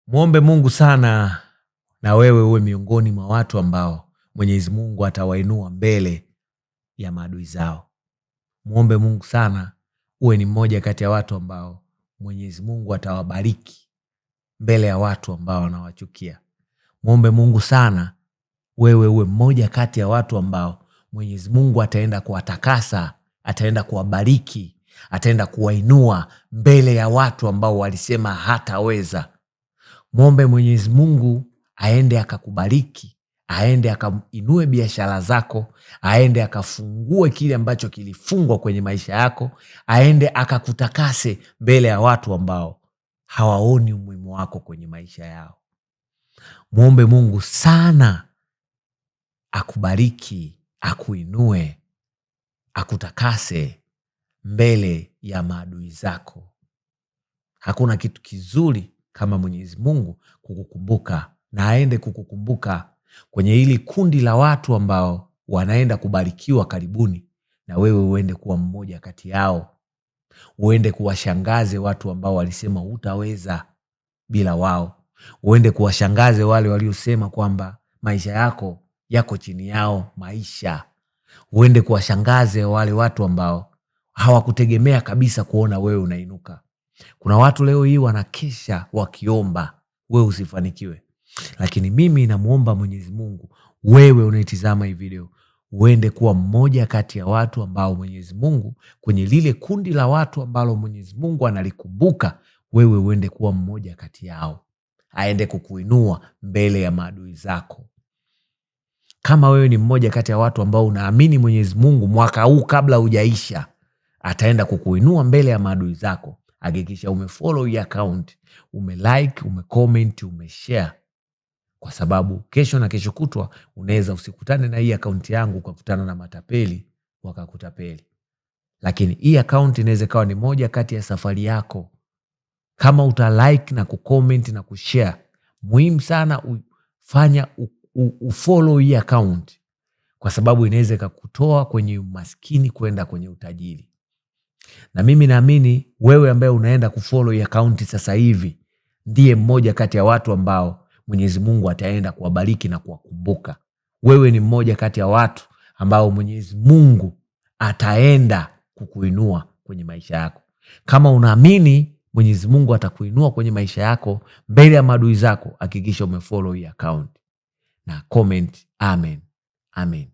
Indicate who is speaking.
Speaker 1: Muombe Mungu sana na wewe uwe miongoni mwa watu ambao Mwenyezi Mungu atawainua mbele ya maadui zao. Muombe Mungu sana uwe ni mmoja kati ya watu ambao Mwenyezi Mungu atawabariki mbele ya watu ambao wanawachukia. Muombe Mungu sana wewe uwe mmoja kati ya watu ambao Mwenyezi Mungu ataenda kuwatakasa, ataenda kuwabariki, ataenda kuwainua mbele ya watu ambao walisema hataweza. Muombe Mwenyezi Mungu aende akakubariki, aende akainue biashara zako, aende akafungue kile ambacho kilifungwa kwenye maisha yako, aende akakutakase mbele ya watu ambao hawaoni umuhimu wako kwenye maisha yao. Muombe Mungu sana akubariki, akuinue, akutakase mbele ya maadui zako. Hakuna kitu kizuri kama Mwenyezi Mungu kukukumbuka, na aende kukukumbuka kwenye hili kundi la watu ambao wanaenda kubarikiwa karibuni, na wewe uende kuwa mmoja kati yao. Uende kuwashangaze watu ambao walisema hutaweza bila wao. Uende kuwashangaze wale waliosema kwamba maisha yako yako chini yao maisha. Uende kuwashangaze wale watu ambao hawakutegemea kabisa kuona wewe unainuka. Kuna watu leo hii wanakesha wakiomba wewe usifanikiwe. Lakini mimi namuomba Mwenyezi Mungu, wewe unaitizama hii video, uende kuwa mmoja kati ya watu ambao Mwenyezi Mungu, kwenye lile kundi la watu ambalo Mwenyezi Mungu analikumbuka, wewe uende kuwa mmoja kati yao. Aende kukuinua mbele ya maadui zako. Kama wewe ni mmoja kati ya watu ambao unaamini Mwenyezi Mungu mwaka huu kabla hujaisha ataenda kukuinua mbele ya maadui zako, hakikisha umefollow hii account, umelike, umecomment, umeshare. Kwa sababu kesho na kesho kutwa unaweza usikutane na hii account yangu ukakutana na matapeli wakakutapeli. Lakini hii account inaweza kawa ni moja kati ya safari yako. Kama utalike na kucomment na kushare, muhimu sana ufanya ufollow hii account, kwa sababu inaweza ikakutoa kwenye umaskini kwenda kwenye utajiri. Na mimi naamini wewe ambaye unaenda kufollow hii account sasa hivi ndiye mmoja kati ya watu ambao Mwenyezi Mungu ataenda kuwabariki na kuwakumbuka. Wewe ni mmoja kati ya watu ambao Mwenyezi Mungu ataenda kukuinua kwenye maisha yako. Kama unaamini Mwenyezi Mungu atakuinua kwenye maisha yako mbele ya maadui zako, hakikisha umefollow hii account na comment amen. Amen.